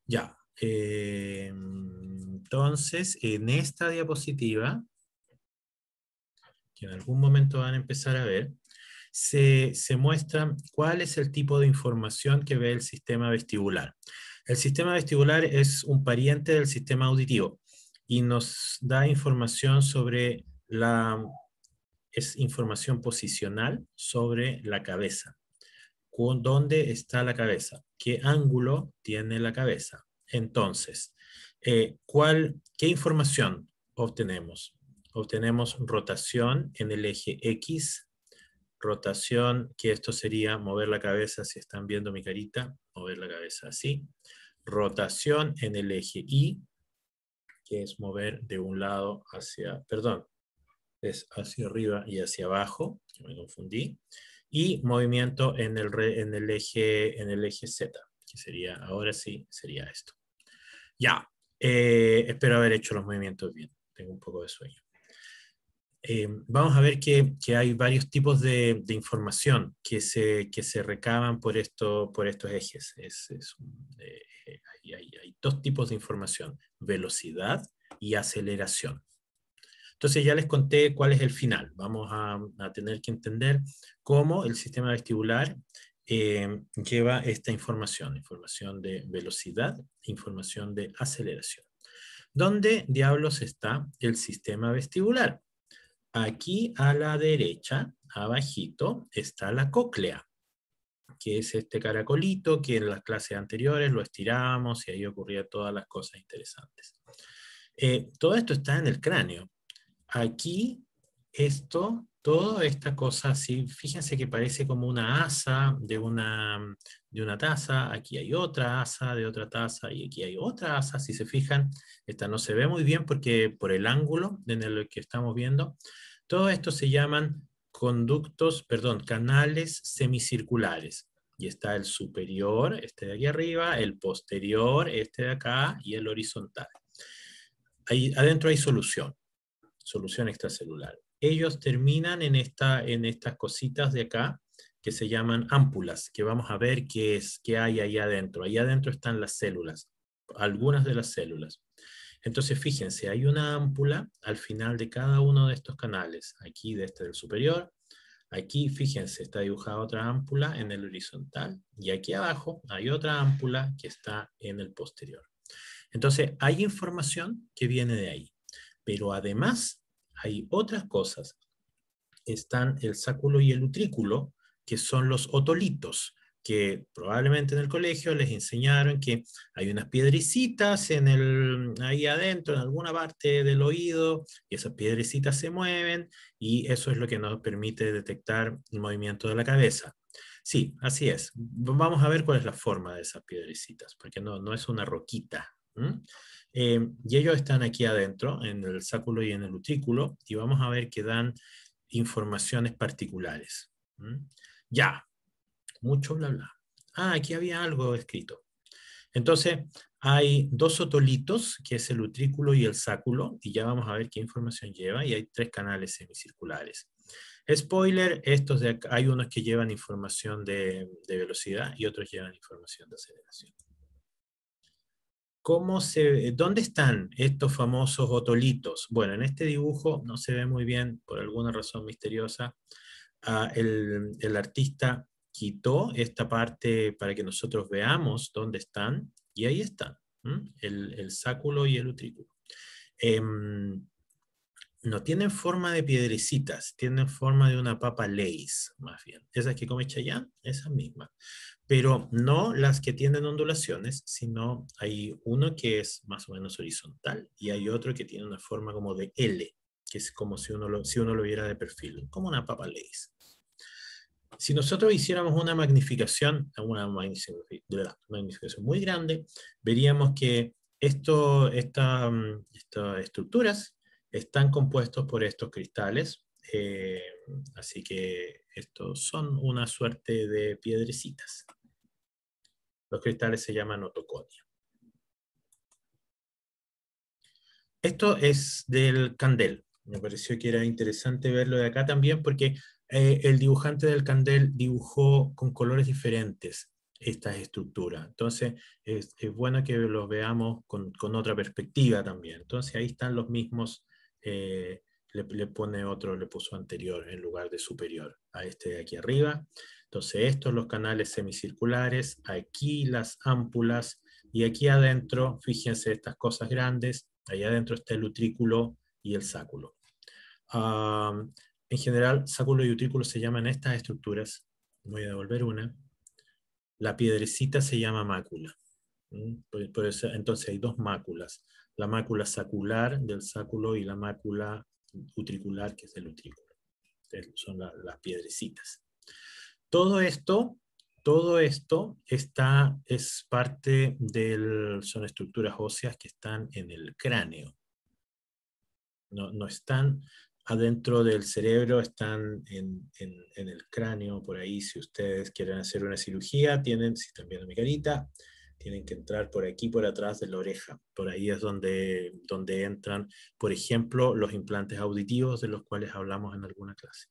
Ya. Entonces, en esta diapositiva, que en algún momento van a empezar a ver, se muestra cuál es el tipo de información que ve el sistema vestibular. El sistema vestibular es un pariente del sistema auditivo y nos da información sobre es información posicional sobre la cabeza. ¿Dónde está la cabeza? ¿Qué ángulo tiene la cabeza? Entonces, ¿qué información obtenemos? Obtenemos rotación en el eje X, rotación, que esto sería mover la cabeza, si están viendo mi carita, mover la cabeza así. Rotación en el eje Y, que es mover de un lado hacia, perdón, es hacia arriba y hacia abajo, me confundí. Y movimiento en el eje Z, que sería, ahora sí, sería esto. Ya, espero haber hecho los movimientos bien, tengo un poco de sueño. Vamos a ver que hay varios tipos de información que se recaban por estos ejes. Hay dos tipos de información, velocidad y aceleración. Entonces ya les conté cuál es el final. Vamos a tener que entender cómo el sistema vestibular lleva esta información de velocidad, información de aceleración. ¿Dónde diablos está el sistema vestibular? Aquí a la derecha, abajito, está la cóclea, que es este caracolito que en las clases anteriores lo estiramos y ahí ocurrían todas las cosas interesantes. Todo esto está en el cráneo. Aquí, toda esta cosa así, fíjense que parece como una asa de una taza, aquí hay otra asa de otra taza, y aquí hay otra asa, si se fijan, esta no se ve muy bien porque por el ángulo en el que estamos viendo, todo esto se llaman canales semicirculares. Y está el superior, este de aquí arriba, el posterior, este de acá, y el horizontal. Ahí adentro hay solución extracelular. Ellos terminan en estas cositas de acá que se llaman ámpulas, que vamos a ver qué hay ahí adentro. Ahí adentro están las células, algunas de las células. Entonces fíjense, hay una ámpula al final de cada uno de estos canales. Aquí de este del superior, aquí fíjense, está dibujada otra ámpula en el horizontal, y aquí abajo hay otra ámpula que está en el posterior. Entonces hay información que viene de ahí. Pero además hay otras cosas. Están el sáculo y el utrículo, que son los otolitos, que probablemente en el colegio les enseñaron que hay unas piedrecitas ahí adentro, en alguna parte del oído, y esas piedrecitas se mueven, y eso es lo que nos permite detectar el movimiento de la cabeza. Sí, así es. Vamos a ver cuál es la forma de esas piedrecitas, porque no es una roquita. Y ellos están aquí adentro, en el sáculo y en el utrículo, y vamos a ver que dan informaciones particulares. Ya, mucho bla bla. Aquí había algo escrito. Entonces, hay dos otolitos, que es el utrículo y el sáculo, y ya vamos a ver qué información lleva, y hay 3 canales semicirculares. Spoiler, hay unos que llevan información de velocidad y otros llevan información de aceleración. ¿Dónde están estos famosos otolitos? Bueno, en este dibujo no se ve muy bien, por alguna razón misteriosa. El artista quitó esta parte para que nosotros veamos dónde están, y ahí están, el sáculo y el utrículo. No tienen forma de piedrecitas, tienen forma de una papa Lay's, más bien. Esas que come Chayanne, esas mismas. Pero no las que tienen ondulaciones, sino hay uno que es más o menos horizontal y hay otro que tiene una forma como de L, que es como si uno lo viera de perfil, como una papa Lay's. Si nosotros hiciéramos una magnificación muy grande, veríamos que estas estructuras están compuestos por estos cristales, así que estos son una suerte de piedrecitas. Los cristales se llaman otoconia. Esto es del candel. Me pareció que era interesante verlo de acá también porque el dibujante del candel dibujó con colores diferentes. estas estructuras. Entonces, es bueno que los veamos con otra perspectiva también. Entonces, ahí están los mismos, le pone otro, le puso anterior en lugar de superior a este de aquí arriba. Entonces, estos los canales semicirculares, aquí las ámpulas, y aquí adentro, fíjense estas cosas grandes, ahí adentro está el utrículo y el sáculo. En general, sáculo y utrículo se llaman estas estructuras. Voy a devolver una. La piedrecita se llama mácula. Por eso, entonces hay dos máculas. La mácula sacular del sáculo y la mácula utricular, que es del utrículo. Son las piedrecitas. Todo esto es parte son estructuras óseas que están en el cráneo. No están adentro del cerebro, están en el cráneo, por ahí. Si ustedes quieren hacer una cirugía, si están viendo mi carita, tienen que entrar por aquí, por atrás de la oreja. Por ahí es donde entran, por ejemplo, los implantes auditivos, de los cuales hablamos en alguna clase.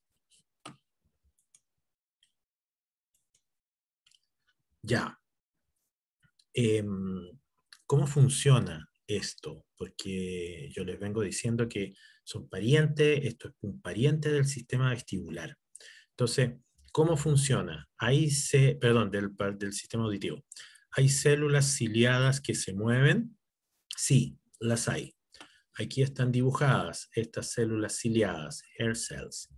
Ya. ¿Cómo funciona esto? Porque yo les vengo diciendo que son parientes, esto es un pariente del sistema vestibular. Entonces, ¿cómo funciona? Del sistema auditivo. ¿Hay células ciliadas que se mueven? Sí, las hay. Aquí están dibujadas estas células ciliadas, hair cells.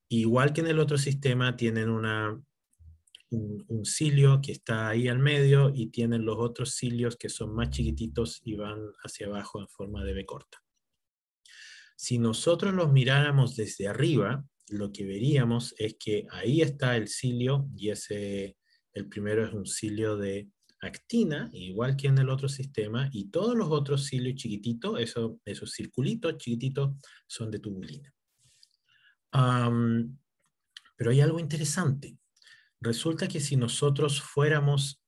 Igual que en el otro sistema, tienen un cilio que está ahí al medio y tienen los otros cilios que son más chiquititos y van hacia abajo en forma de V corta. Si nosotros los miráramos desde arriba, lo que veríamos es que ahí está el cilio y el primero es un cilio de actina, igual que en el otro sistema, y todos los otros cilios chiquititos, esos circulitos chiquititos, son de tubulina. Pero hay algo interesante. Resulta que si nosotros fuéramos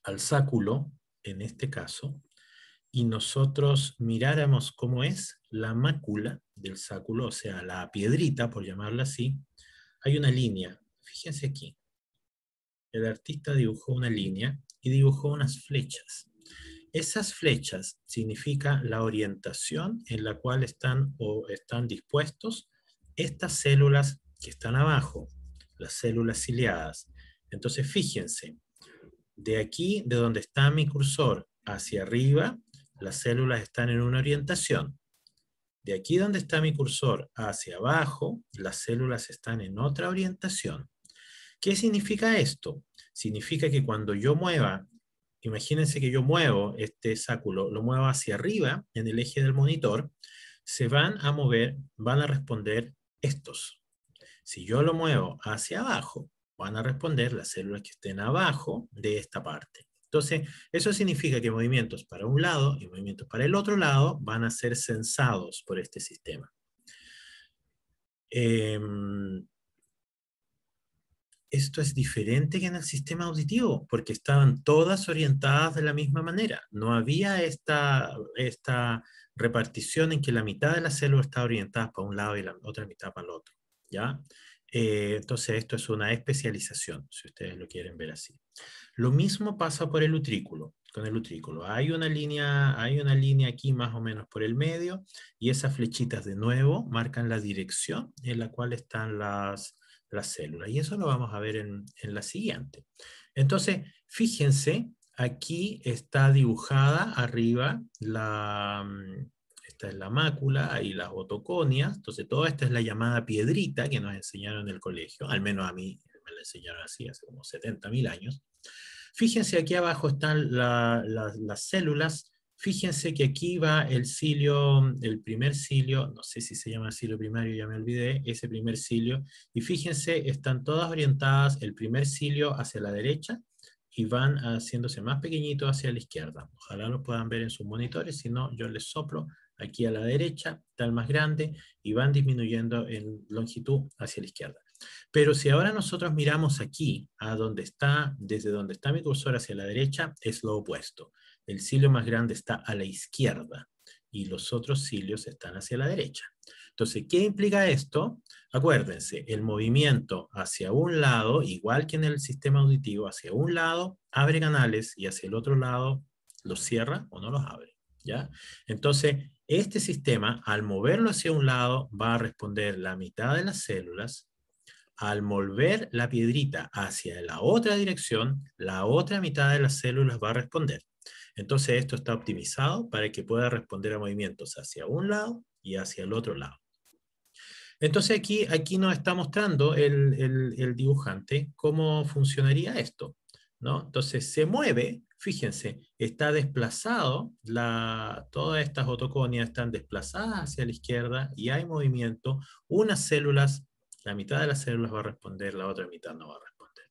al sáculo, en este caso, y nosotros miráramos cómo es la mácula del sáculo, o sea, la piedrita, por llamarla así, hay una línea. Fíjense aquí. El artista dibujó una línea y dibujó unas flechas. Esas flechas significan la orientación en la cual están dispuestos estas células que están abajo, las células ciliadas. Entonces, fíjense, de aquí, de donde está mi cursor, hacia arriba, las células están en una orientación. De aquí donde está mi cursor hacia abajo, las células están en otra orientación. ¿Qué significa esto? Significa que cuando yo mueva, imagínense que yo muevo este sáculo, lo muevo hacia arriba en el eje del monitor, se van a mover, van a responder estos. Si yo lo muevo hacia abajo, van a responder las células que estén abajo de esta parte. Entonces, eso significa que movimientos para un lado y movimientos para el otro lado van a ser censados por este sistema. Esto es diferente que en el sistema auditivo, porque estaban todas orientadas de la misma manera. No había esta repartición en que la mitad de las células estaba orientada para un lado y la otra mitad para el otro. ¿Ya? Entonces esto es una especialización, si ustedes lo quieren ver así. Lo mismo pasa por el utrículo. Con el utrículo hay una línea aquí más o menos por el medio, y esas flechitas de nuevo marcan la dirección en la cual están las células, y eso lo vamos a ver en la siguiente. Entonces, fíjense, aquí está dibujada arriba esta es la mácula, ahí las otoconias. Entonces toda esta es la llamada piedrita que nos enseñaron en el colegio, al menos a mí me la enseñaron así hace como 70.000 años. Fíjense, aquí abajo están las células. Fíjense que aquí va el cilio, el primer cilio, no sé si se llama cilio primario, ya me olvidé, ese primer cilio. Y fíjense, están todas orientadas, el primer cilio hacia la derecha, y van haciéndose más pequeñitos hacia la izquierda. Ojalá lo puedan ver en sus monitores, si no, yo les soplo. Aquí a la derecha está el más grande, y van disminuyendo en longitud hacia la izquierda. Pero si ahora nosotros miramos aquí, desde donde está mi cursor hacia la derecha, es lo opuesto. El cilio más grande está a la izquierda. y los otros cilios están hacia la derecha. Entonces, ¿qué implica esto? Acuérdense, el movimiento hacia un lado, igual que en el sistema auditivo, hacia un lado abre canales y hacia el otro lado los cierra o no los abre, ¿ya? Entonces, este sistema, al moverlo hacia un lado, va a responder la mitad de las células. Al mover la piedrita hacia la otra dirección, la otra mitad de las células va a responder. Entonces, esto está optimizado para que pueda responder a movimientos hacia un lado y hacia el otro lado. Entonces aquí nos está mostrando el dibujante cómo funcionaría esto, ¿no? Entonces se mueve, fíjense, está desplazado, todas estas otoconias están desplazadas hacia la izquierda y hay movimiento. Unas células, la mitad de las células va a responder, la otra mitad no va a responder.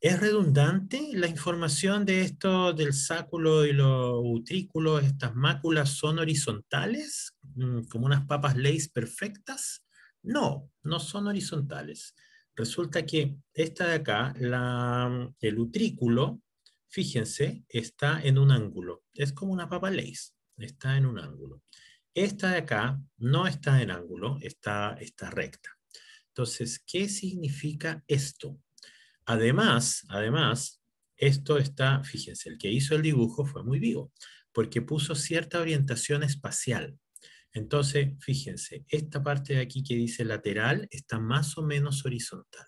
¿Es redundante la información de esto del sáculo y los utrículos? ¿Estas máculas son horizontales, como unas papas Lay's perfectas? No, no son horizontales. Resulta que esta de acá, el utrículo, fíjense, está en un ángulo. Es como una papa Lay's, está en un ángulo. Esta de acá no está en ángulo, está recta. Entonces, ¿qué significa esto? Además, esto está, fíjense, el que hizo el dibujo fue muy vivo, porque puso cierta orientación espacial. Entonces, fíjense, esta parte de aquí que dice lateral está más o menos horizontal.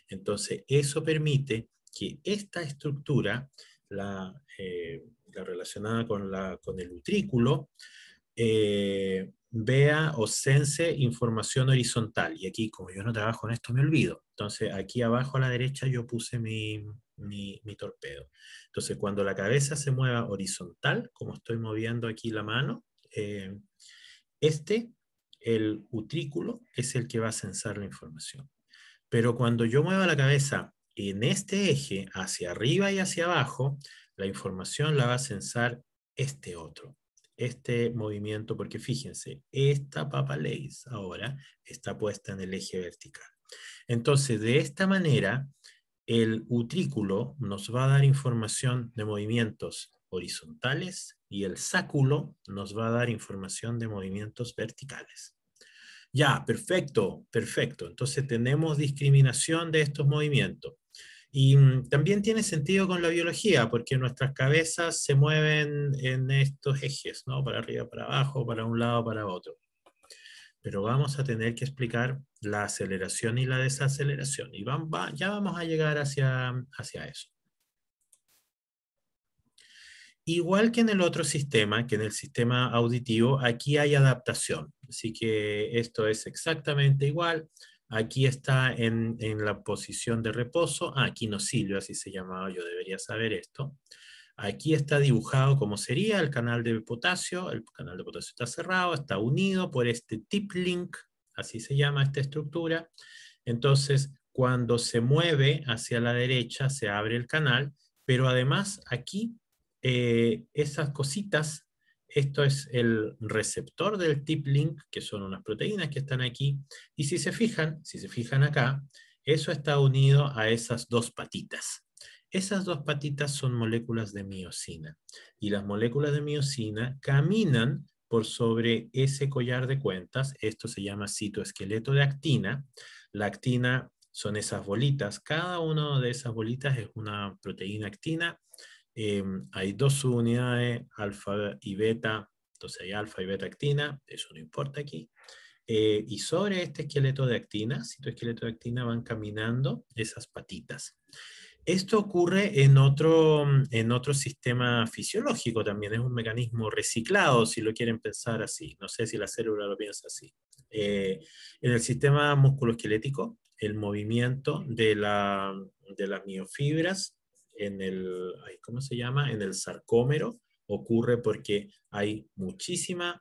Entonces, eso permite que esta estructura, la relacionada con el utrículo, vea o sense información horizontal. Y aquí, como yo no trabajo en esto, me olvido. Entonces, aquí abajo a la derecha yo puse mi torpedo. Entonces, cuando la cabeza se mueva horizontal, como estoy moviendo aquí la mano, el utrículo, es el que va a sensar la información. Pero cuando yo mueva la cabeza en este eje, hacia arriba y hacia abajo, la información la va a sensar este otro, este movimiento, porque fíjense, esta papa Lay's ahora está puesta en el eje vertical. Entonces, de esta manera, el utrículo nos va a dar información de movimientos horizontales y el sáculo nos va a dar información de movimientos verticales. Ya, perfecto, perfecto. Entonces tenemos discriminación de estos movimientos. Y también tiene sentido con la biología, porque nuestras cabezas se mueven en estos ejes, ¿no? Para arriba, para abajo, para un lado, para otro. Pero vamos a tener que explicar la aceleración y la desaceleración. Y ya vamos a llegar hacia eso. Igual que en el otro sistema, que en el sistema auditivo, aquí hay adaptación. Así que esto es exactamente igual. Aquí está en la posición de reposo. Quinocilio, así se llamaba, yo debería saber esto. Aquí está dibujado como sería el canal de potasio. El canal de potasio está cerrado, está unido por este tip link, así se llama esta estructura. Entonces, cuando se mueve hacia la derecha, se abre el canal, pero además aquí esas cositas, esto es el receptor del tip link, que son unas proteínas que están aquí, y si se fijan acá, eso está unido a esas dos patitas. Esas dos patitas son moléculas de miosina, y las moléculas de miosina caminan por sobre ese collar de cuentas. Esto se llama citoesqueleto de actina. La actina son esas bolitas, cada una de esas bolitas es una proteína actina. Hay dos subunidades, alfa y beta, entonces hay alfa y beta actina, eso no importa aquí. Y sobre este esqueleto de actina, citoesqueleto de actina, van caminando esas patitas. Esto ocurre en otro sistema fisiológico también, es un mecanismo reciclado, si lo quieren pensar así. No sé si la célula lo piensa así. En el sistema musculoesquelético, el movimiento de las miofibras ¿cómo se llama? En el sarcómero ocurre porque hay muchísimas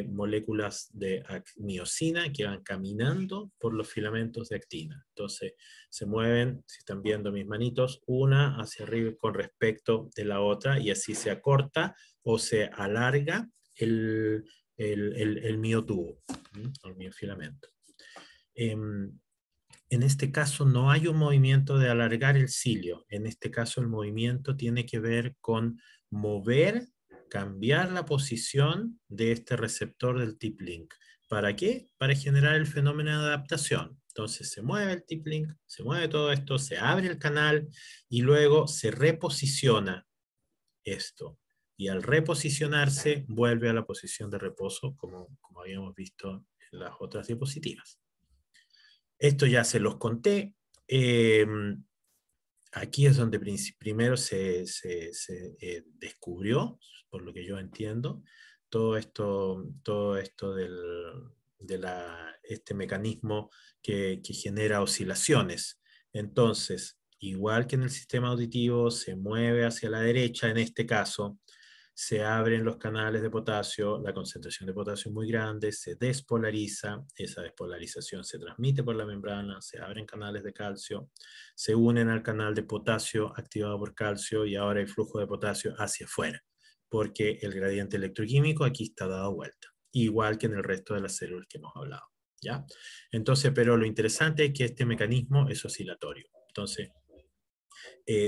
moléculas de miosina que van caminando por los filamentos de actina. Entonces se mueven, si están viendo mis manitos, una hacia arriba con respecto de la otra y así se acorta o se alarga el miotubo, el miofilamento. En este caso no hay un movimiento de alargar el cilio. En este caso el movimiento tiene que ver con mover cambiar la posición de este receptor del tip link. ¿Para qué? Para generar el fenómeno de adaptación. Entonces se mueve el tip link, se mueve todo esto, se abre el canal y luego se reposiciona esto. Y al reposicionarse vuelve a la posición de reposo como habíamos visto en las otras diapositivas. Esto ya se los conté. Aquí es donde primero se descubrió, por lo que yo entiendo, todo esto este mecanismo que genera oscilaciones. Entonces, igual que en el sistema auditivo, se mueve hacia la derecha, en este caso, se abren los canales de potasio, la concentración de potasio es muy grande, se despolariza, esa despolarización se transmite por la membrana, se abren canales de calcio, se unen al canal de potasio activado por calcio y ahora hay flujo de potasio hacia afuera, porque el gradiente electroquímico aquí está dado vuelta, igual que en el resto de las células que hemos hablado. ¿Ya? Entonces, pero lo interesante es que este mecanismo es oscilatorio. Entonces,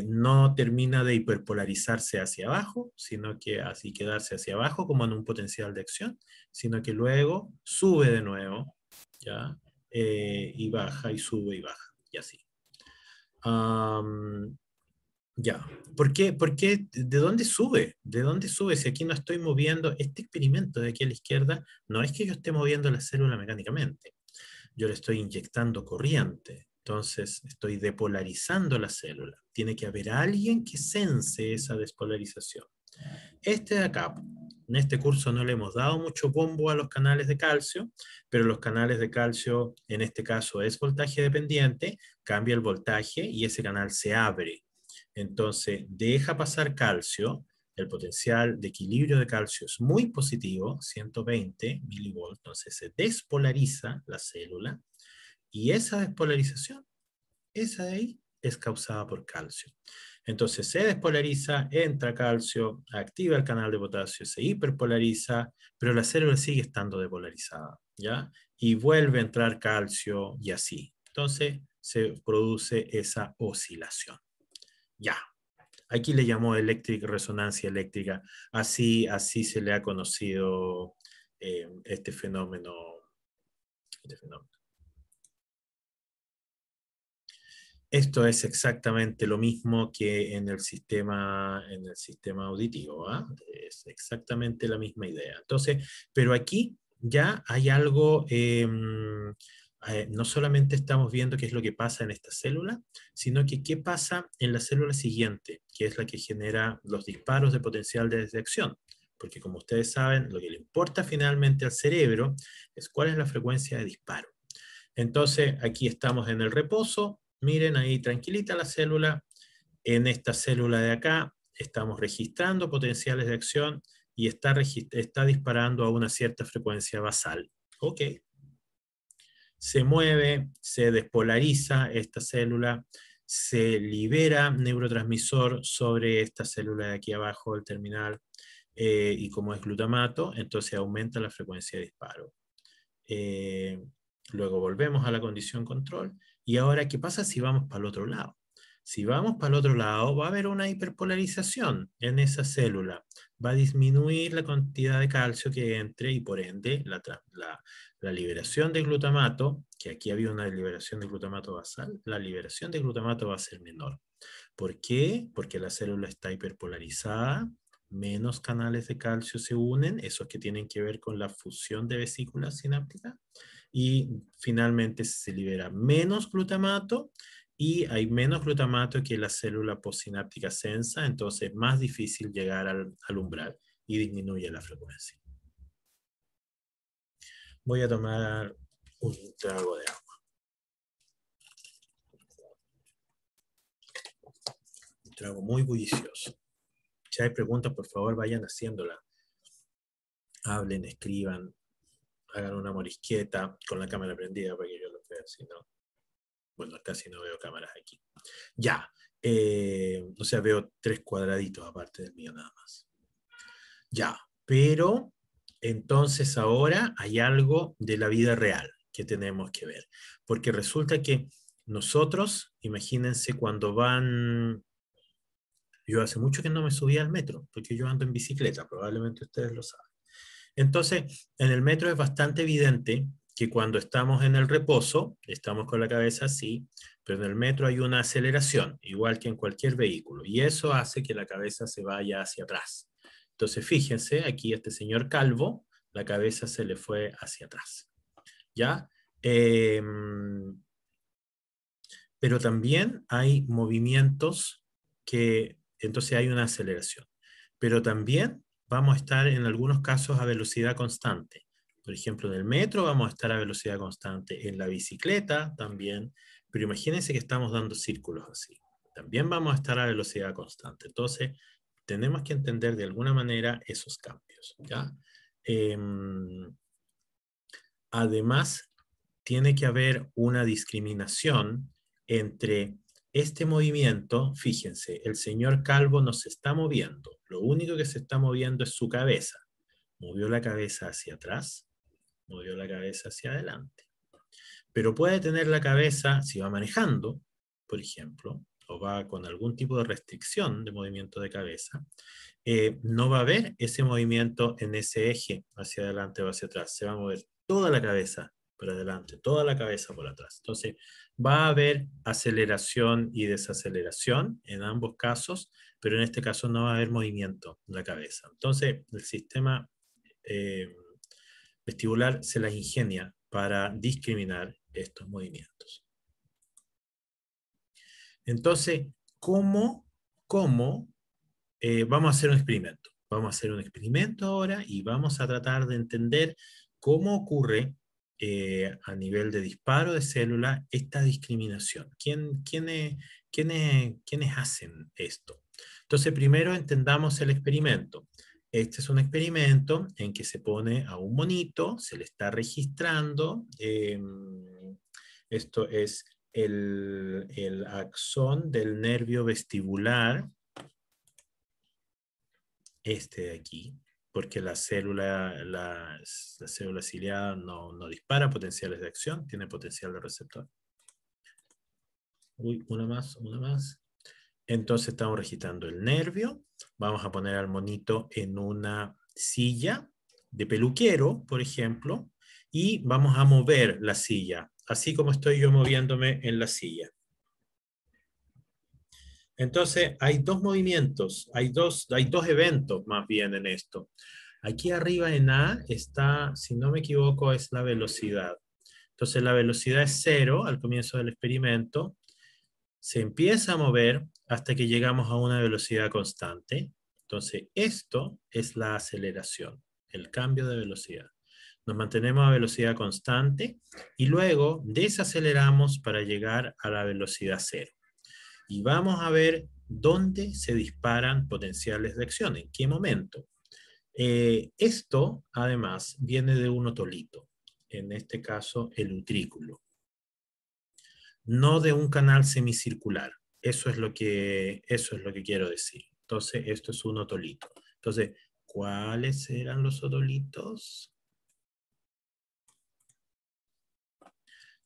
no termina de hiperpolarizarse hacia abajo, sino que así quedarse hacia abajo como en un potencial de acción, sino que luego sube de nuevo, ¿ya? Y baja y sube y baja, y así. Ya. ¿Por qué? ¿De dónde sube? ¿De dónde sube? Si aquí no estoy moviendo, este experimento de aquí a la izquierda, no es que yo esté moviendo la célula mecánicamente. Yo le estoy inyectando corriente. Entonces estoy depolarizando la célula. Tiene que haber alguien que sense esa despolarización. Este de acá, en este curso no le hemos dado mucho bombo a los canales de calcio, pero los canales de calcio, en este caso es voltaje dependiente, cambia el voltaje y ese canal se abre. Entonces deja pasar calcio, el potencial de equilibrio de calcio es muy positivo, 120 milivolts, entonces se despolariza la célula y esa despolarización, esa de ahí, es causada por calcio. Entonces se despolariza, entra calcio, activa el canal de potasio, se hiperpolariza, pero la célula sigue estando depolarizada, ¿ya? Y vuelve a entrar calcio y así. Entonces se produce esa oscilación. Ya. Aquí le llamó resonancia eléctrica. Así se le ha conocido este fenómeno. Esto es exactamente lo mismo que en el sistema auditivo, ¿ah? Es exactamente la misma idea. Entonces, pero aquí ya hay algo, no solamente estamos viendo qué es lo que pasa en esta célula, sino que qué pasa en la célula siguiente, que es la que genera los disparos de potencial de desviación. Porque como ustedes saben, lo que le importa finalmente al cerebro es cuál es la frecuencia de disparo. Entonces, aquí estamos en el reposo. Miren ahí tranquilita la célula. En esta célula de acá estamos registrando potenciales de acción y está disparando a una cierta frecuencia basal. Ok. Se mueve, se despolariza esta célula, se libera neurotransmisor sobre esta célula de aquí abajo, el terminal, y como es glutamato, entonces aumenta la frecuencia de disparo. Luego volvemos a la condición control. Y ahora, ¿qué pasa si vamos para el otro lado? Si vamos para el otro lado, va a haber una hiperpolarización en esa célula. Va a disminuir la cantidad de calcio que entre y por ende la liberación de glutamato, que aquí había una liberación de glutamato basal, la liberación de glutamato va a ser menor. ¿Por qué? Porque la célula está hiperpolarizada, menos canales de calcio se unen, esos que tienen que ver con la fusión de vesículas sinápticas, y finalmente se libera menos glutamato, y hay menos glutamato que la célula postsináptica sensa, entonces es más difícil llegar al umbral y disminuye la frecuencia. Voy a tomar un trago de agua. Un trago muy bullicioso. Si hay preguntas, por favor, vayan haciéndola. Hablen, escriban, hagan una morisqueta con la cámara prendida para que yo lo vea, si no. Bueno, casi no veo cámaras aquí. Ya. O sea, veo 3 cuadraditos aparte del mío nada más. Ya. Pero, entonces ahora hay algo de la vida real que tenemos que ver. Porque resulta que nosotros, imagínense cuando van Yo hace mucho que no me subía al metro, porque yo ando en bicicleta, probablemente ustedes lo saben. Entonces, en el metro es bastante evidente que cuando estamos en el reposo, estamos con la cabeza así, pero en el metro hay una aceleración, igual que en cualquier vehículo, y eso hace que la cabeza se vaya hacia atrás. Entonces, fíjense, aquí este señor calvo, la cabeza se le fue hacia atrás. ¿Ya? Pero también hay movimientos que, entonces hay una aceleración. Pero también vamos a estar en algunos casos a velocidad constante. Por ejemplo, en el metro vamos a estar a velocidad constante, en la bicicleta también, pero imagínense que estamos dando círculos así. También vamos a estar a velocidad constante. Entonces, tenemos que entender de alguna manera esos cambios, ¿ya? Además, tiene que haber una discriminación entre este movimiento. Fíjense, el señor Calvo no se está moviendo. Lo único que se está moviendo es su cabeza. Movió la cabeza hacia atrás, movió la cabeza hacia adelante. Pero puede tener la cabeza, si va manejando, por ejemplo, o va con algún tipo de restricción de movimiento de cabeza, no va a haber ese movimiento en ese eje hacia adelante o hacia atrás. Se va a mover toda la cabeza por adelante, toda la cabeza por atrás. Entonces, va a haber aceleración y desaceleración en ambos casos, pero en este caso no va a haber movimiento en la cabeza. Entonces, el sistema vestibular se las ingenia para discriminar estos movimientos. Entonces, ¿cómo vamos a hacer un experimento? Vamos a hacer un experimento ahora y vamos a tratar de entender cómo ocurre a nivel de disparo de célula esta discriminación. ¿Quiénes hacen esto? Entonces, primero entendamos el experimento. Este es un experimento en que se pone a un monito, se le está registrando. Esto es el axón del nervio vestibular, este de aquí, porque la célula ciliada no dispara potenciales de acción, tiene potencial de receptor. Uy, una más. Entonces estamos registrando el nervio. Vamos a poner al monito en una silla de peluquero, por ejemplo, y vamos a mover la silla, así como estoy yo moviéndome en la silla. Entonces, hay dos movimientos, hay dos eventos más bien en esto. Aquí arriba en A está, si no me equivoco, es la velocidad. Entonces, la velocidad es 0 al comienzo del experimento. Se empieza a mover hasta que llegamos a una velocidad constante. Entonces, esto es la aceleración, el cambio de velocidad. Nos mantenemos a velocidad constante y luego desaceleramos para llegar a la velocidad 0. Y vamos a ver dónde se disparan potenciales de acción, en qué momento. Esto, además, viene de un otolito, en este caso el utrículo, no de un canal semicircular. Eso es lo que quiero decir. Entonces, esto es un otolito. Entonces, ¿cuáles eran los otolitos?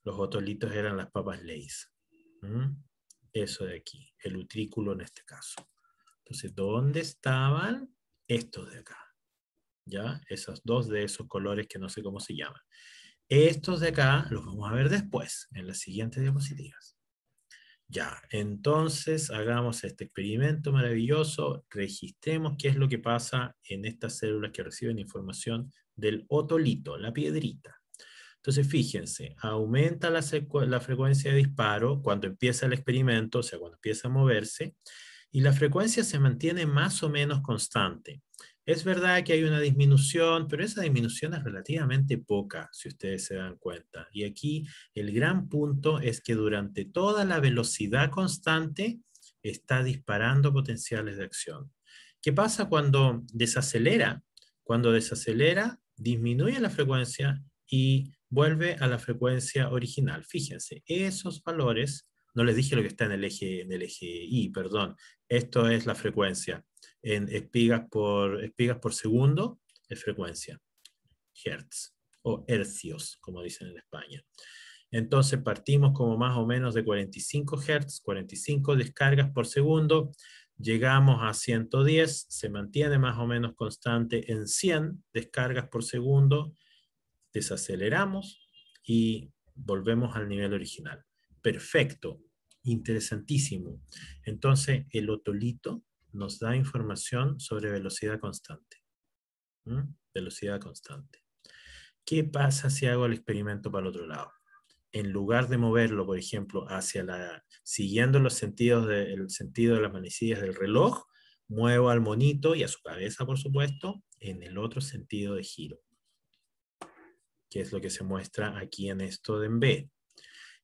Los otolitos eran las papas Lay's. Eso de aquí, el utrículo en este caso. Entonces, ¿dónde estaban estos de acá? ¿Ya? Esos dos de esos colores que no sé cómo se llaman. Estos de acá los vamos a ver después, en las siguientes diapositivas. Ya, entonces hagamos este experimento maravilloso, registremos qué es lo que pasa en estas células que reciben información del otolito, la piedrita. Entonces, fíjense, aumenta la frecuencia de disparo cuando empieza el experimento, o sea, cuando empieza a moverse, y la frecuencia se mantiene más o menos constante. Es verdad que hay una disminución, pero esa disminución es relativamente poca, si ustedes se dan cuenta. Y aquí el gran punto es que durante toda la velocidad constante está disparando potenciales de acción. ¿Qué pasa cuando desacelera? Cuando desacelera, disminuye la frecuencia y vuelve a la frecuencia original. Fíjense, esos valores, no les dije lo que está en el eje Y, perdón, esto es la frecuencia. En espigas por segundo es frecuencia. Hertz o hercios, como dicen en España. Entonces partimos como más o menos de 45 Hz, 45 descargas por segundo. llegamos a 110, se mantiene más o menos constante en 100 descargas por segundo, desaceleramos y volvemos al nivel original. Perfecto, interesantísimo. Entonces, el otolito nos da información sobre velocidad constante. Velocidad constante. ¿Qué pasa si hago el experimento para el otro lado? En lugar de moverlo, por ejemplo, siguiendo el sentido de las manecillas del reloj, muevo al monito y a su cabeza, por supuesto, en el otro sentido de giro, que es lo que se muestra aquí en esto de en B.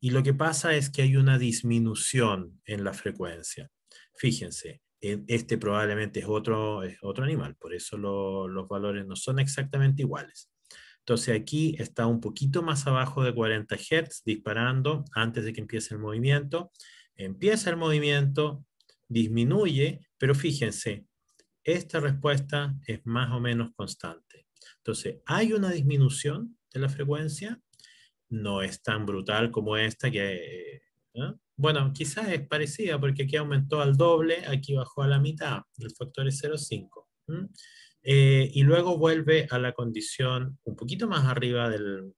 Y lo que pasa es que hay una disminución en la frecuencia. Fíjense, este probablemente es otro animal, por eso los valores no son exactamente iguales. Entonces aquí está un poquito más abajo de 40 Hz disparando antes de que empiece el movimiento. Empieza el movimiento, disminuye, pero fíjense, esta respuesta es más o menos constante. Entonces, hay una disminución de la frecuencia, no es tan brutal como esta ¿no? Bueno, quizás es parecida porque aquí aumentó al doble, aquí bajó a la mitad, el factor es 0,5. Y luego vuelve a la condición un poquito más arriba de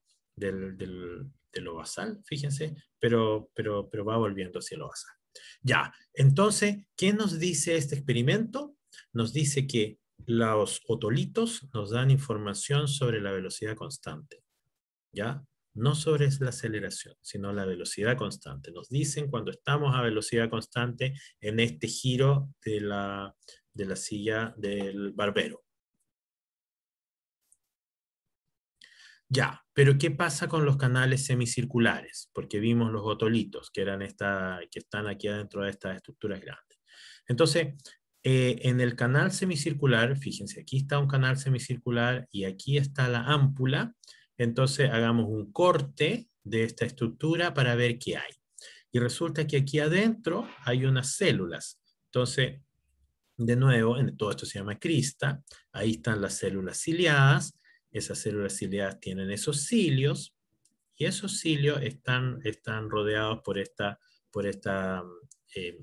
lo basal, fíjense, pero va volviendo hacia lo basal. Ya, entonces, ¿qué nos dice este experimento? Nos dice que los otolitos nos dan información sobre la velocidad constante, ¿ya? No sobre la aceleración, sino la velocidad constante. Nos dicen cuando estamos a velocidad constante en este giro de la silla del barbero. Ya, pero ¿qué pasa con los canales semicirculares? Porque vimos los otolitos, que están aquí adentro de estas estructuras grandes. Entonces, en el canal semicircular, fíjense, aquí está un canal semicircular y aquí está la ámpula. Entonces, hagamos un corte de esta estructura para ver qué hay. Y resulta que aquí adentro hay unas células. Entonces, de nuevo, todo esto se llama crista. Ahí están las células ciliadas. Esas células ciliadas tienen esos cilios, y esos cilios están rodeados por esta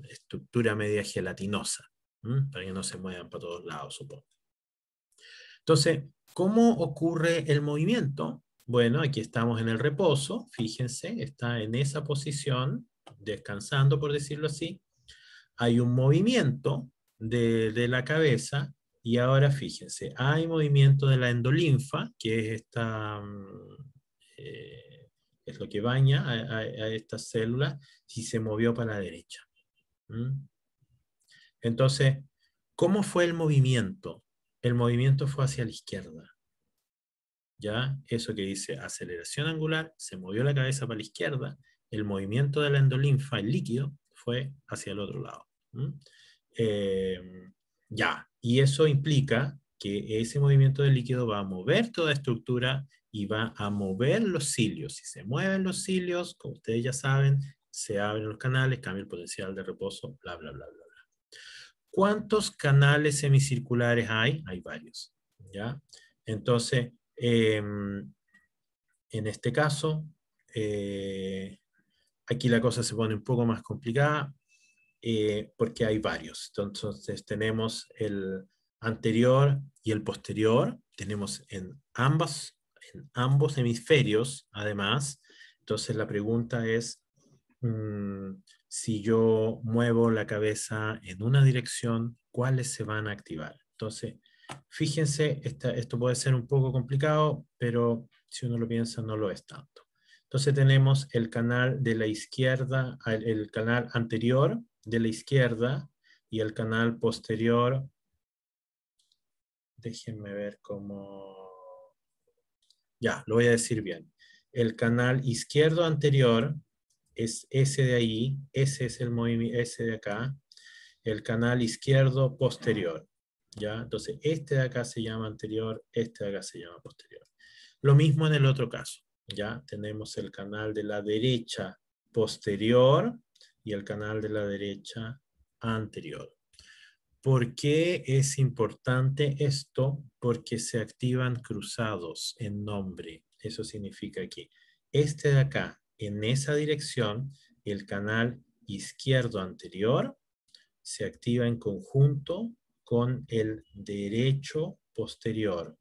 estructura media gelatinosa, para que no se muevan para todos lados, supongo. Entonces, ¿cómo ocurre el movimiento? Bueno, aquí estamos en el reposo, fíjense, está en esa posición, descansando, por decirlo así. Hay un movimiento de la cabeza, y ahora fíjense, hay movimiento de la endolinfa, que es es lo que baña a estas células, si se movió para la derecha. Entonces, ¿cómo fue el movimiento? El movimiento fue hacia la izquierda. ¿Ya? Eso que dice aceleración angular, se movió la cabeza para la izquierda, el movimiento de la endolinfa, el líquido, fue hacia el otro lado. Ya, y eso implica que ese movimiento del líquido va a mover toda estructura y va a mover los cilios. Si se mueven los cilios, como ustedes ya saben, se abren los canales, cambia el potencial de reposo, bla, bla, bla, bla, bla. ¿Cuántos canales semicirculares hay? Hay varios, ¿ya? Entonces, en este caso, aquí la cosa se pone un poco más complicada, porque hay varios. Entonces tenemos el anterior y el posterior, tenemos en ambos hemisferios, además. Entonces la pregunta es, si yo muevo la cabeza en una dirección, ¿cuáles se van a activar? Entonces, fíjense, esto puede ser un poco complicado, pero si uno lo piensa, no lo es tanto. Entonces tenemos el canal de la izquierda, el canal anterior de la izquierda y el canal posterior. Déjenme ver cómo... Ya, lo voy a decir bien. El canal izquierdo anterior es ese de ahí, ese es el movimiento, ese de acá. El canal izquierdo posterior. ¿Ya? Entonces, este de acá se llama anterior, este de acá se llama posterior. Lo mismo en el otro caso. Ya tenemos el canal de la derecha posterior y el canal de la derecha anterior. ¿Por qué es importante esto? Porque se activan cruzados en nombre. Eso significa que este de acá, en esa dirección, el canal izquierdo anterior, se activa en conjunto con el derecho posterior.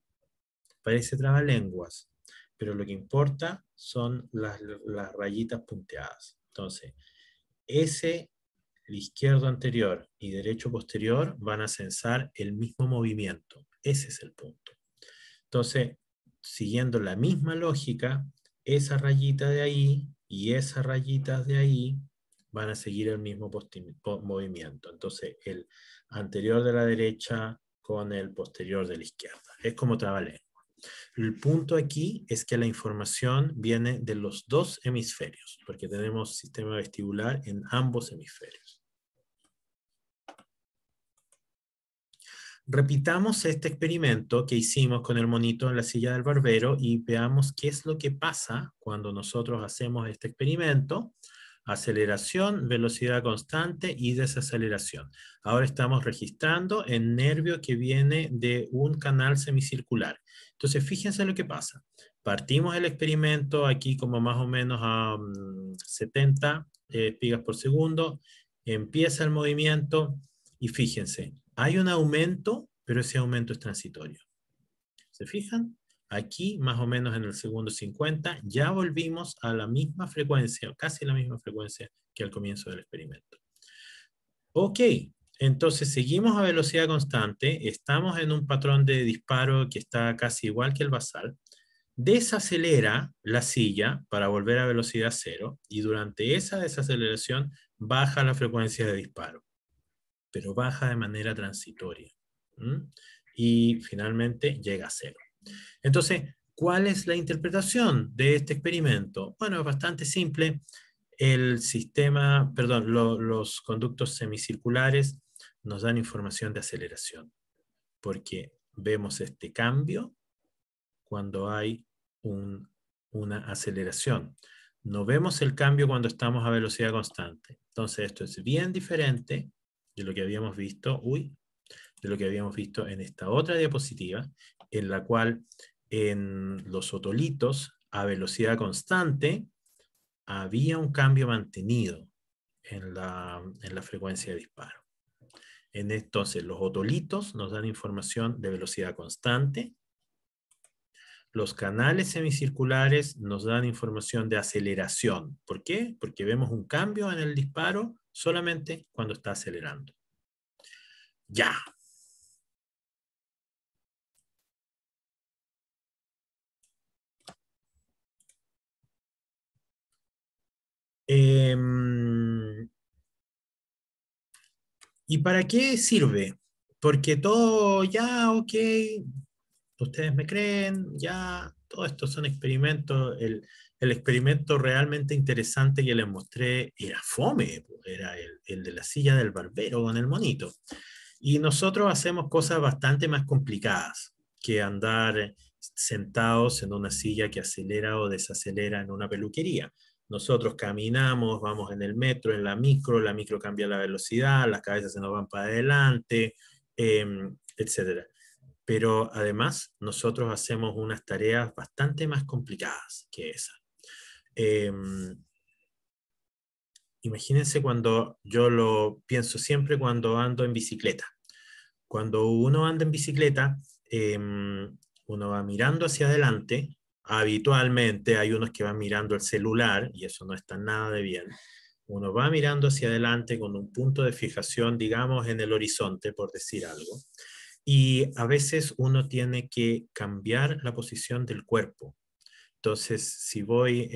Parece trabalenguas, pero lo que importa son las rayitas punteadas. Entonces, el izquierdo anterior y derecho posterior van a censar el mismo movimiento. Ese es el punto. Entonces, siguiendo la misma lógica, esa rayita de ahí y esas rayitas de ahí van a seguir el mismo movimiento. Entonces, el anterior de la derecha con el posterior de la izquierda. Es como trabalengua. El punto aquí es que la información viene de los dos hemisferios, porque tenemos sistema vestibular en ambos hemisferios. Repitamos este experimento que hicimos con el monito en la silla del barbero y veamos qué es lo que pasa cuando nosotros hacemos este experimento. Aceleración, velocidad constante y desaceleración. Ahora estamos registrando el nervio que viene de un canal semicircular. Entonces, fíjense lo que pasa. Partimos el experimento aquí como más o menos a 70 espigas por segundo. Empieza el movimiento y fíjense, hay un aumento, pero ese aumento es transitorio. ¿Se fijan? Aquí, más o menos en el segundo 50, ya volvimos a la misma frecuencia, casi la misma frecuencia que al comienzo del experimento. Ok, entonces seguimos a velocidad constante, estamos en un patrón de disparo que está casi igual que el basal, desacelera la silla para volver a velocidad cero y durante esa desaceleración baja la frecuencia de disparo, pero baja de manera transitoria. Y finalmente llega a cero. Entonces, ¿cuál es la interpretación de este experimento? Bueno, es bastante simple. El sistema, perdón, los conductos semicirculares nos dan información de aceleración, porque vemos este cambio cuando hay una aceleración. No vemos el cambio cuando estamos a velocidad constante. Entonces, esto es bien diferente de lo que habíamos visto, de lo que habíamos visto en esta otra diapositiva, en la cual en los otolitos a velocidad constante había un cambio mantenido en la frecuencia de disparo. Entonces, los otolitos nos dan información de velocidad constante. Los canales semicirculares nos dan información de aceleración. ¿Por qué? Porque vemos un cambio en el disparo solamente cuando está acelerando. Ya. ¿Y para qué sirve? Porque todo ya, ok, ustedes me creen, ya, todo esto son experimentos. El experimento realmente interesante que les mostré era fome, era el de la silla del barbero con el monito. Y nosotros hacemos cosas bastante más complicadas que andar sentados en una silla que acelera o desacelera en una peluquería. Nosotros caminamos, vamos en el metro, en la micro cambia la velocidad, las cabezas se nos van para adelante, etc. Pero además nosotros hacemos unas tareas bastante más complicadas que esa. Imagínense cuando yo lo pienso siempre cuando ando en bicicleta. Cuando uno anda en bicicleta, uno va mirando hacia adelante. Habitualmente hay unos que van mirando el celular y eso no está nada de bien. Uno va mirando hacia adelante con un punto de fijación, digamos, en el horizonte, por decir algo. Y a veces uno tiene que cambiar la posición del cuerpo. Entonces, si voy,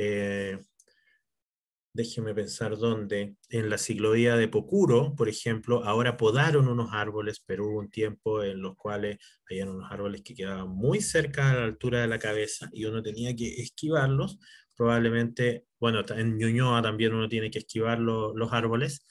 déjeme pensar dónde, en la ciclovía de Pocuro, por ejemplo, ahora podaron unos árboles, pero hubo un tiempo en los cuales habían unos árboles que quedaban muy cerca a la altura de la cabeza y uno tenía que esquivarlos. Probablemente, bueno, en Ñuñoa también uno tiene que esquivar los árboles.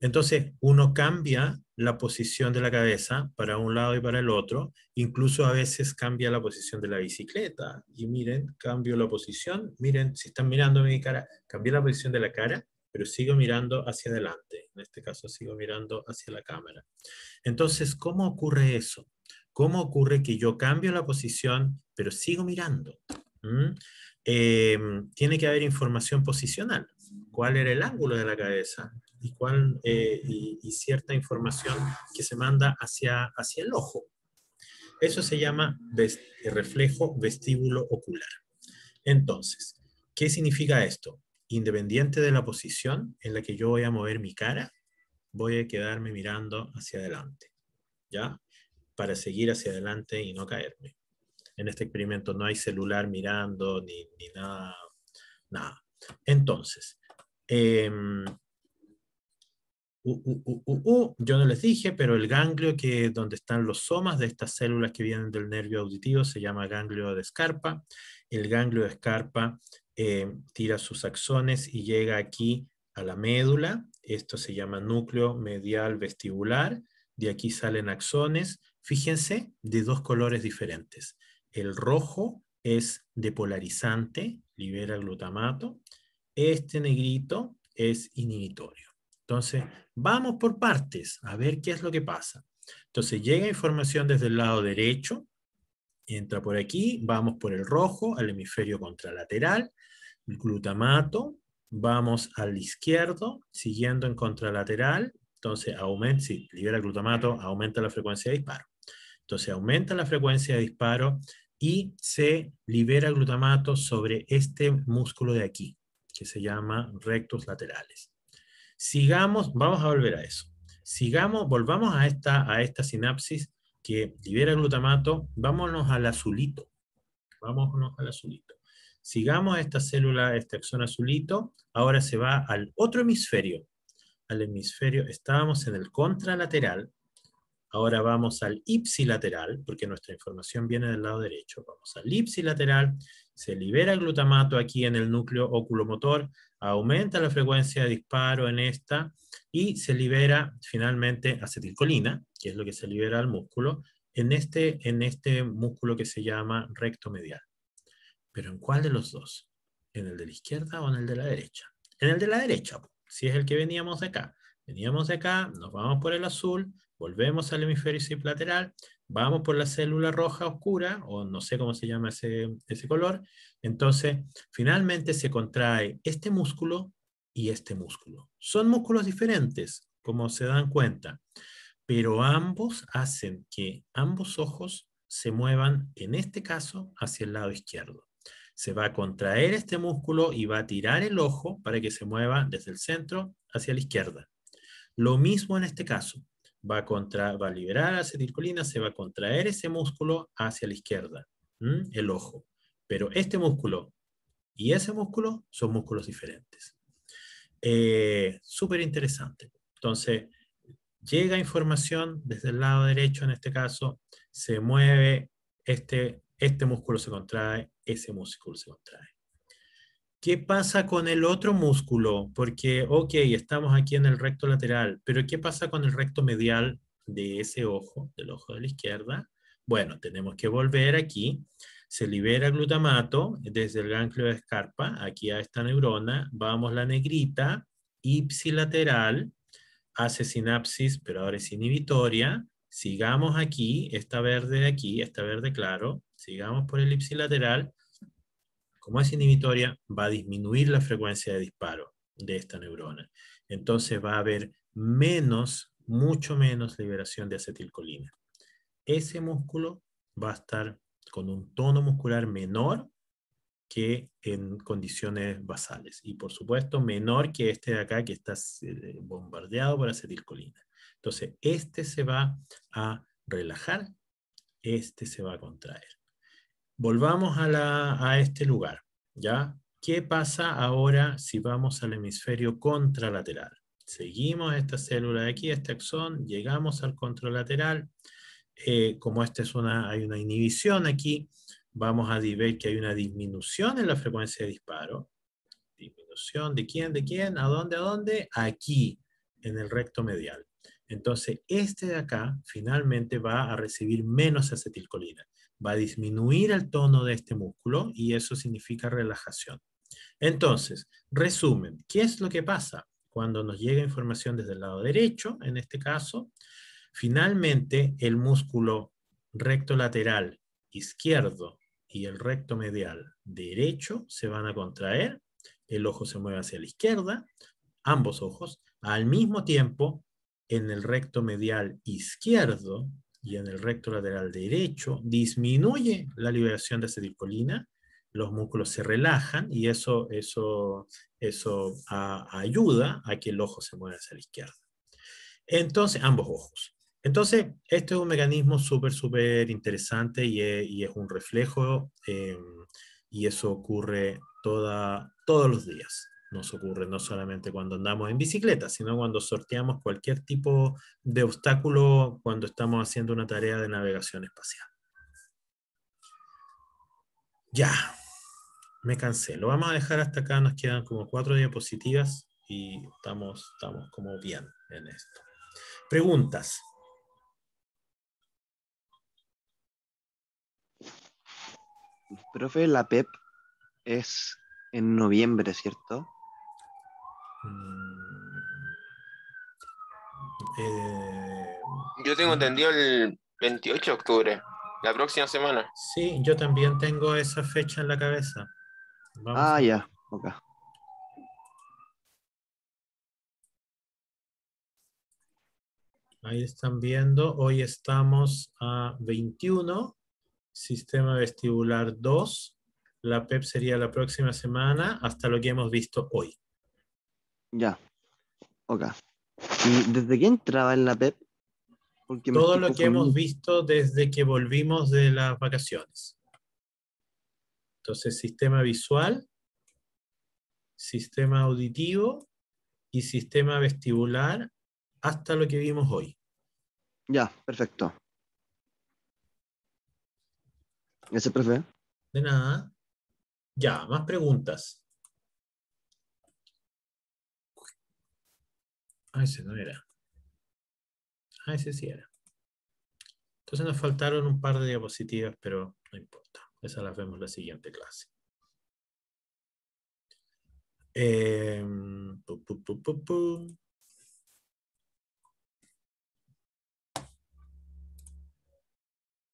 Entonces, uno cambia la posición de la cabeza para un lado y para el otro, incluso a veces cambia la posición de la bicicleta. Y miren, cambio la posición, miren, si están mirando mi cara, cambié la posición de la cara, pero sigo mirando hacia adelante. En este caso sigo mirando hacia la cámara. Entonces, ¿cómo ocurre eso? ¿Cómo ocurre que yo cambio la posición, pero sigo mirando? Tiene que haber información posicional. ¿Cuál era el ángulo de la cabeza? y cierta información que se manda hacia el ojo. Eso se llama reflejo vestíbulo ocular. Entonces, ¿qué significa esto? Independiente de la posición en la que yo voy a mover mi cara, voy a quedarme mirando hacia adelante, ¿ya? Para seguir hacia adelante y no caerme. En este experimento no hay celular mirando ni nada, nada. Entonces, yo no les dije, pero el ganglio donde están los somas de estas células que vienen del nervio auditivo se llama ganglio de Scarpa. El ganglio de Scarpa tira sus axones y llega aquí a la médula. Esto se llama núcleo medial vestibular. De aquí salen axones. Fíjense, de dos colores diferentes. El rojo es depolarizante, libera glutamato. Este negrito es inhibitorio. Entonces, vamos por partes a ver qué es lo que pasa. Entonces, llega información desde el lado derecho, entra por aquí, vamos por el rojo al hemisferio contralateral, el glutamato, vamos al izquierdo, siguiendo en contralateral, entonces aumenta, si libera glutamato, aumenta la frecuencia de disparo. Entonces aumenta la frecuencia de disparo y se libera glutamato sobre este músculo de aquí, que se llama rectus lateralis. Sigamos, vamos a volver a eso. Sigamos, volvamos a esta sinapsis que libera glutamato, vámonos al azulito. Vámonos al azulito. Sigamos esta célula, este axón azulito, ahora se va al otro hemisferio. Al hemisferio, estábamos en el contralateral, ahora vamos al ipsilateral, porque nuestra información viene del lado derecho. Vamos al ipsilateral, se libera el glutamato aquí en el núcleo oculomotor, aumenta la frecuencia de disparo en esta, y se libera finalmente acetilcolina, que es lo que se libera al músculo, en este músculo que se llama recto medial. ¿Pero en cuál de los dos? ¿En el de la izquierda o en el de la derecha? En el de la derecha, si es el que veníamos de acá. Veníamos de acá, nos vamos por el azul, volvemos al hemisferio lateral, vamos por la célula roja oscura, o no sé cómo se llama ese color. Entonces, finalmente se contrae este músculo y este músculo. Son músculos diferentes, como se dan cuenta, pero ambos hacen que ambos ojos se muevan, en este caso, hacia el lado izquierdo. Se va a contraer este músculo y va a tirar el ojo para que se mueva desde el centro hacia la izquierda. Lo mismo en este caso. Va a liberar acetilcolina, se va a contraer ese músculo hacia la izquierda, el ojo. Pero este músculo y ese músculo son músculos diferentes. Súper interesante. Entonces, llega información desde el lado derecho, en este caso, se mueve, este músculo se contrae, ese músculo se contrae. ¿Qué pasa con el otro músculo? Porque, ok, estamos aquí en el recto lateral, pero ¿qué pasa con el recto medial de ese ojo, del ojo de la izquierda? Bueno, tenemos que volver aquí. Se libera glutamato desde el ganglio de Scarpa, aquí a esta neurona. Vamos la negrita, ipsilateral, hace sinapsis, pero ahora es inhibitoria. Sigamos aquí, esta verde de aquí, esta verde claro. Sigamos por el ipsilateral. Como es inhibitoria, va a disminuir la frecuencia de disparo de esta neurona. Entonces va a haber mucho menos liberación de acetilcolina. Ese músculo va a estar con un tono muscular menor que en condiciones basales. Y por supuesto, menor que este de acá que está bombardeado por acetilcolina. Entonces, este se va a relajar, este se va a contraer. Volvamos a este lugar, ¿ya? ¿Qué pasa ahora si vamos al hemisferio contralateral? Seguimos esta célula de aquí, este axón, llegamos al contralateral. Como hay una inhibición aquí, vamos a ver que hay una disminución en la frecuencia de disparo. ¿Disminución de quién? ¿De quién? ¿A dónde? ¿A dónde? Aquí, en el recto medial. Entonces, este de acá finalmente va a recibir menos acetilcolina. Va a disminuir el tono de este músculo y eso significa relajación. Entonces, resumen, ¿qué es lo que pasa? Cuando nos llega información desde el lado derecho, en este caso, finalmente el músculo recto lateral izquierdo y el recto medial derecho se van a contraer, el ojo se mueve hacia la izquierda, ambos ojos, Al mismo tiempo, en el recto medial izquierdo y en el recto lateral derecho, disminuye la liberación de acetilcolina, los músculos se relajan y eso ayuda a que el ojo se mueva hacia la izquierda. Entonces, ambos ojos. Entonces, este es un mecanismo súper interesante y es un reflejo y eso ocurre todos los días. Nos ocurre no solamente cuando andamos en bicicleta, sino cuando sorteamos cualquier tipo de obstáculo cuando estamos haciendo una tarea de navegación espacial. Ya, me cansé. Lo vamos a dejar hasta acá. Nos quedan como 4 diapositivas y estamos como bien en esto. Preguntas. Profe, la PEP es en noviembre, ¿cierto? Eh, Yo tengo entendido el 28 de octubre, la próxima semana. sí, yo también tengo esa fecha en la cabeza. Vamos Ah, a ver. ya, ok. Ahí están viendo. Hoy estamos a 21. Sistema vestibular 2. La PEP sería la próxima semana hasta lo que hemos visto hoy. Ya, ok. ¿Y desde qué entraba en la PEP? Porque me Todo estoy lo que hemos confundiendo. visto desde que volvimos de las vacaciones. Entonces, sistema visual, sistema auditivo y sistema vestibular hasta lo que vimos hoy. Ya, perfecto. Ese, profe. De nada. Ya, más preguntas. Ah, ese no era. Ah, ese sí era. Entonces nos faltaron un par de diapositivas, pero no importa. Esas las vemos en la siguiente clase. Pum, pum, pum, pum, pum.